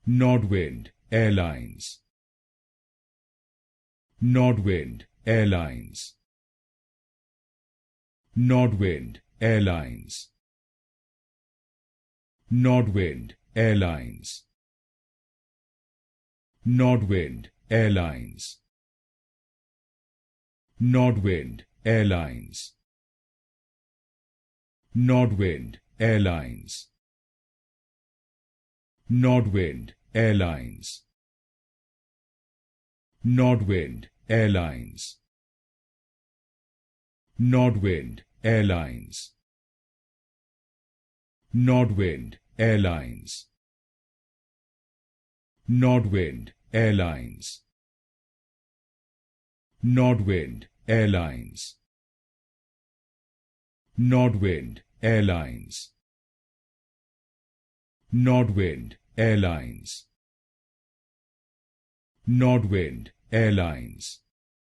Nordwind Airlines. Nordwind Airlines. Nordwind Airlines. Nordwind Airlines. Nordwind Airlines. Nordwind Airlines. Nordwind Airlines. Nordwind Airlines. Nordwind Airlines. Nordwind Airlines. Nordwind Airlines. Nordwind Airlines. Nordwind Airlines. Nordwind Airlines. Nordwind Airlines. Nordwind Airlines.